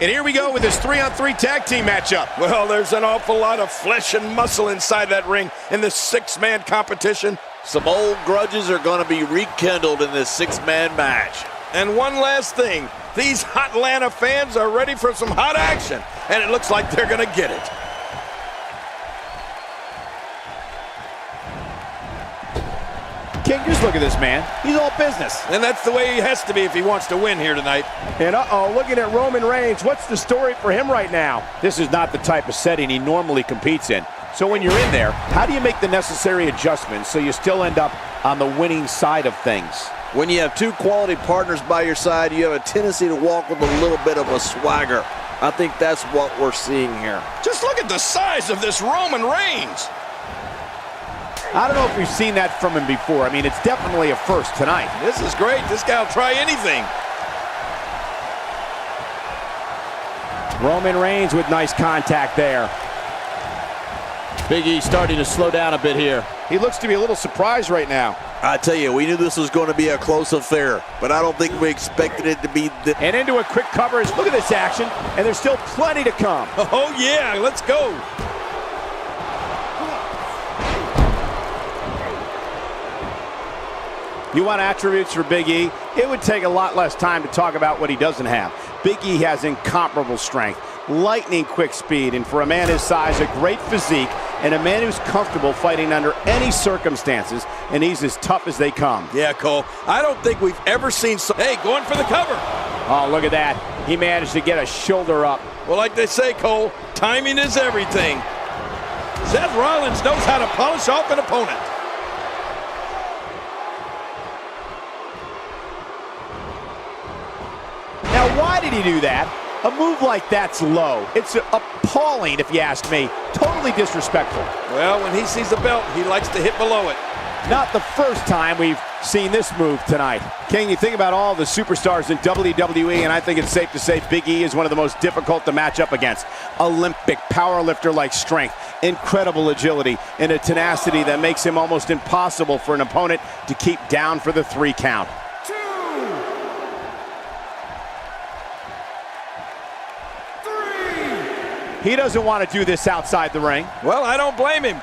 And here we go with this 3-on-3 tag team matchup. Well, there's an awful lot of flesh and muscle inside that ring in this six-man competition. Some old grudges are going to be rekindled in this six-man match. And one last thing, these hot Atlanta fans are ready for some hot action, and it looks like they're going to get it. King, just look at this man. He's all business. And that's the way he has to be if he wants to win here tonight. And looking at Roman Reigns, what's the story for him right now? This is not the type of setting he normally competes in. So when you're in there, how do you make the necessary adjustments so you still end up on the winning side of things? When you have two quality partners by your side, you have a tendency to walk with a little bit of a swagger. I think that's what we're seeing here. Just look at the size of this Roman Reigns. I don't know if we've seen that from him before. I mean, it's definitely a first tonight. This is great. This guy will try anything. Roman Reigns with nice contact there. Big E starting to slow down a bit here. He looks to be a little surprised right now. I tell you, we knew this was going to be a close affair, but I don't think we expected it to be this. And into a quick coverage. Look at this action, and there's still plenty to come. Oh, yeah, let's go. You want attributes for Big E? It would take a lot less time to talk about what he doesn't have. Big E has incomparable strength, lightning quick speed, and for a man his size, a great physique, and a man who's comfortable fighting under any circumstances, and he's as tough as they come. Yeah, Cole, I don't think we've ever seen hey, going for the cover. Oh, look at that. He managed to get a shoulder up. Well, like they say, Cole, timing is everything. Seth Rollins knows how to polish off an opponent. Now, why did he do that? A move like that's low. It's appalling, if you ask me. Totally disrespectful. Well, when he sees the belt, he likes to hit below it. Not the first time we've seen this move tonight. King, you think about all the superstars in WWE, and I think it's safe to say Big E is one of the most difficult to match up against. Olympic powerlifter-like strength, incredible agility, and a tenacity that makes him almost impossible for an opponent to keep down for the 3 count. He doesn't want to do this outside the ring. Well, I don't blame him.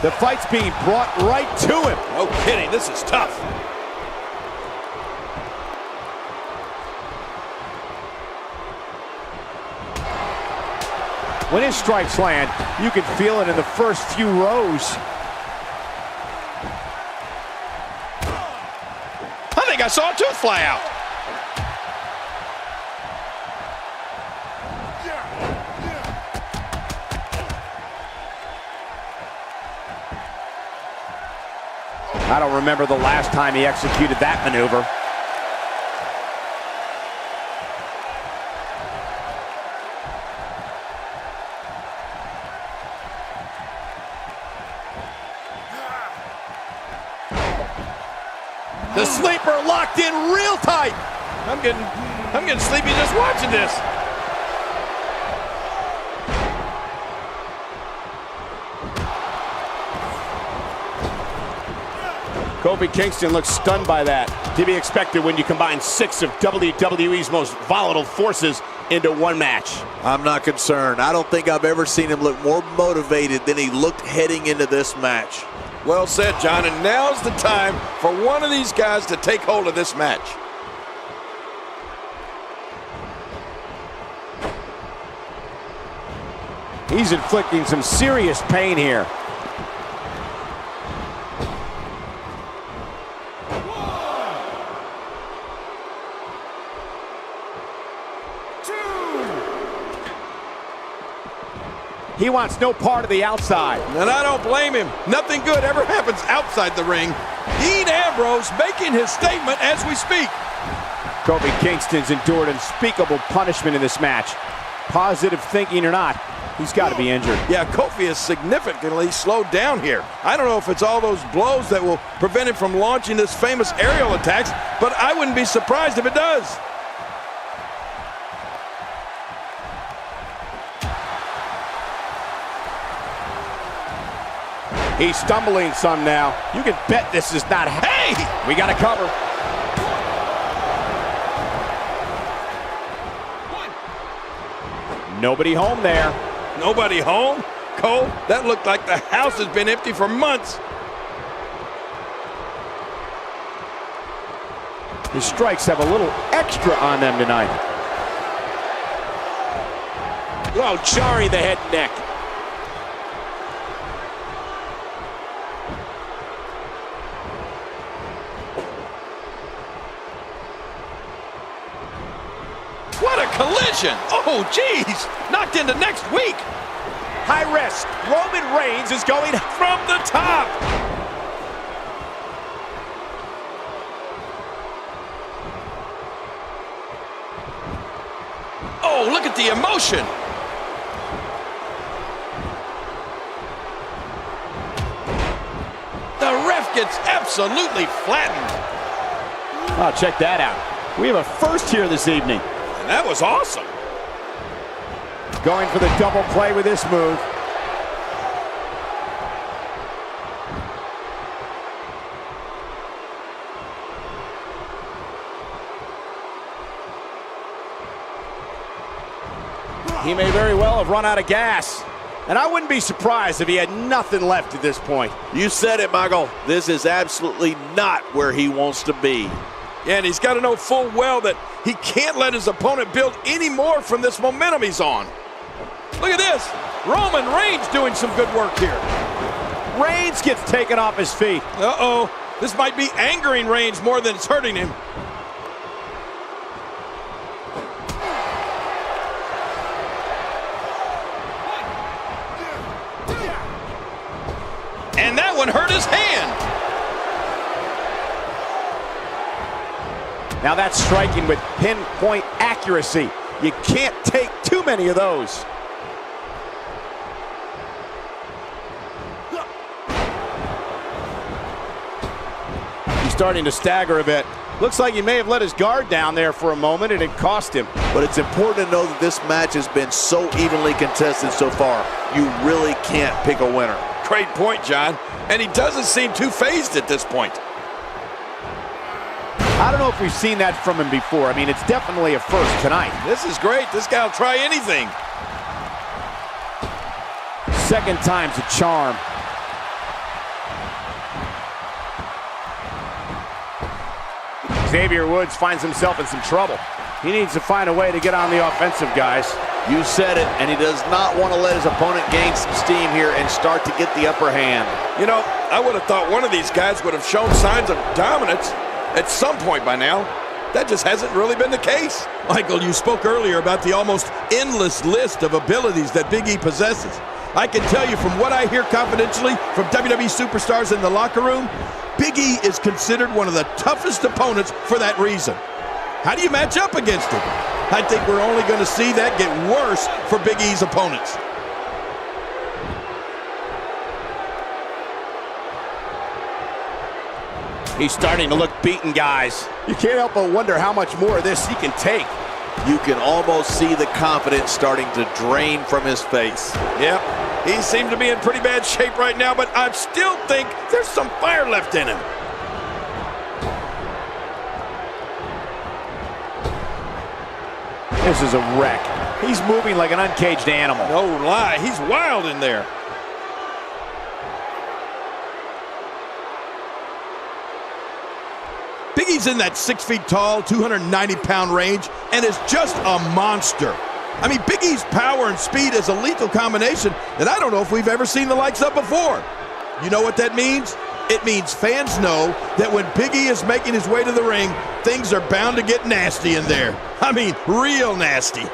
The fight's being brought right to him. No kidding, this is tough. When his strikes land, you can feel it in the first few rows. I think I saw a tooth fly out. I don't remember the last time he executed that maneuver. The sleeper locked in real tight. I'm getting sleepy just watching this. Kofi Kingston looks stunned by that. To be expected when you combine 6 of WWE's most volatile forces into one match. I'm not concerned. I don't think I've ever seen him look more motivated than he looked heading into this match. Well said, John, and now's the time for one of these guys to take hold of this match. He's inflicting some serious pain here. He wants no part of the outside. And I don't blame him. Nothing good ever happens outside the ring. Dean Ambrose making his statement as we speak. Kofi Kingston's endured unspeakable punishment in this match. Positive thinking or not, he's got to be injured. Yeah, Kofi is significantly slowed down here. I don't know if it's all those blows that will prevent him from launching his famous aerial attacks, but I wouldn't be surprised if it does. He's stumbling some now. You can bet this is not. Hey! We got to cover. Nobody home there. Nobody home? Cole, that looked like the house has been empty for months. His strikes have a little extra on them tonight. Oh, jarring the head and neck. What a collision! Oh, geez! Knocked into next week! High risk. Roman Reigns is going From the top! Oh, look at the emotion! The ref gets absolutely flattened. Oh, check that out. We have a first here this evening. And that was awesome. Going for the double play with this move. He may very well have run out of gas. And I wouldn't be surprised if he had nothing left at this point. You said it, Michael. This is absolutely not where he wants to be. Yeah, and he's got to know full well that he can't let his opponent build any more from this momentum he's on. Look at this. Roman Reigns doing some good work here. Reigns gets taken off his feet. Uh-oh. This might be angering Reigns more than it's hurting him. And that one hurt his hand. Now that's striking with pinpoint accuracy. You can't take too many of those. He's starting to stagger a bit. Looks like he may have let his guard down there for a moment and it cost him. But it's important to know that this match has been so evenly contested so far. You really can't pick a winner. Great point, John. And he doesn't seem too phased at this point. I don't know if we've seen that from him before. I mean, it's definitely a first tonight. This is great. This guy will try anything. Second time's a charm. Xavier Woods finds himself in some trouble. He needs to find a way to get on the offensive, guys. You said it, and he does not want to let his opponent gain some steam here and start to get the upper hand. You know, I would have thought one of these guys would have shown signs of dominance at some point by now. That just hasn't really been the case. Michael, you spoke earlier about the almost endless list of abilities that Big E possesses. I can tell you from what I hear confidentially from WWE superstars in the locker room, Big E is considered one of the toughest opponents for that reason. How do you match up against him? I think we're only going to see that get worse for Big E's opponents. He's starting to look beaten, guys. You can't help but wonder how much more of this he can take. You can almost see the confidence starting to drain from his face. Yep, he seemed to be in pretty bad shape right now, but I still think there's some fire left in him. This is a wreck. He's moving like an uncaged animal. No lie, he's wild in there. Big E's in that 6 feet tall, 290-pound range, and is just a monster. I mean, Big E's power and speed is a lethal combination that I don't know if we've ever seen the likes of before. You know what that means? It means fans know that when Big E is making his way to the ring, things are bound to get nasty in there. I mean, real nasty.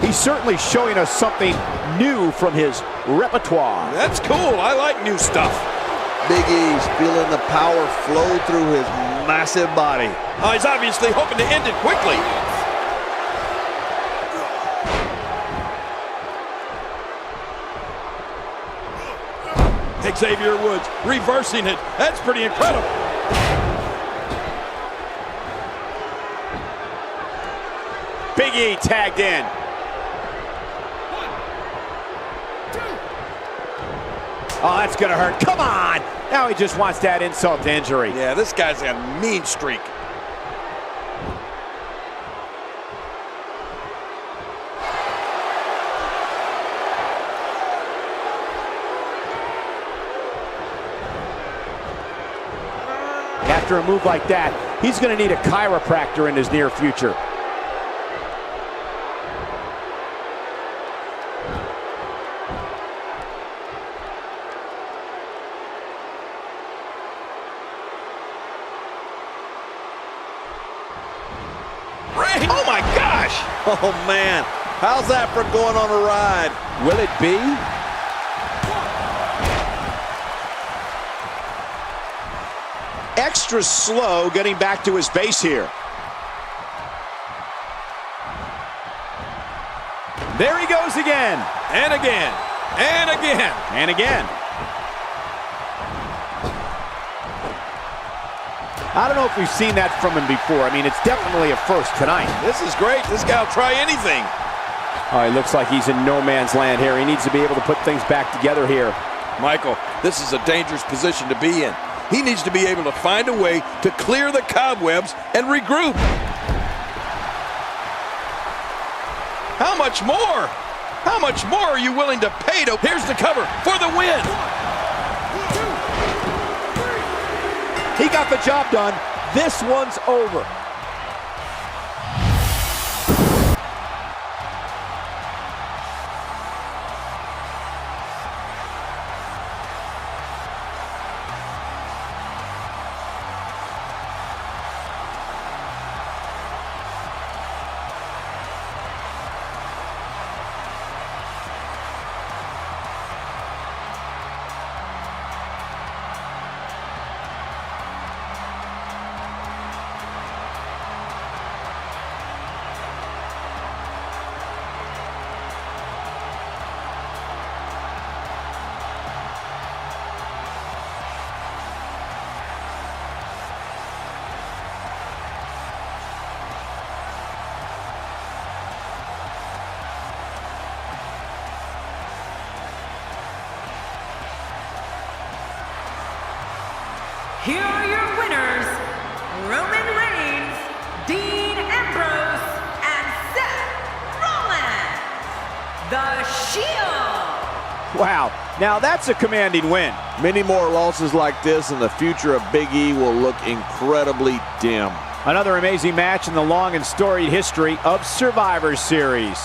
He's certainly showing us something new from his repertoire. That's cool. I like new stuff. Big E's feeling the power flow through his massive body. Oh, he's obviously hoping to end it quickly. Xavier Woods reversing it. That's pretty incredible. Big E tagged in. Oh, that's gonna hurt. Come on! Now he just wants that insult to injury. Yeah, this guy's a mean streak. after a move like that, he's going to need a chiropractor in his near future. Oh my gosh! Oh man, how's that for going on a ride? Will it be? Extra slow getting back to his base here. There he goes again. And again. And again. And again. I don't know if we've seen that from him before. I mean, it's definitely a first tonight. This is great. This guy will try anything. Oh, he looks like he's in no man's land here. He needs to be able to put things back together here. Michael, this is a dangerous position to be in. He needs to be able to find a way to clear the cobwebs and regroup. How much more? How much more are you willing to pay to... Here's the cover for the win. He got the job done. This one's over. Here are your winners, Roman Reigns, Dean Ambrose, and Seth Rollins, The Shield. Wow, now that's a commanding win. Many more losses like this and the future of Big E will look incredibly dim. Another amazing match in the long and storied history of Survivor Series.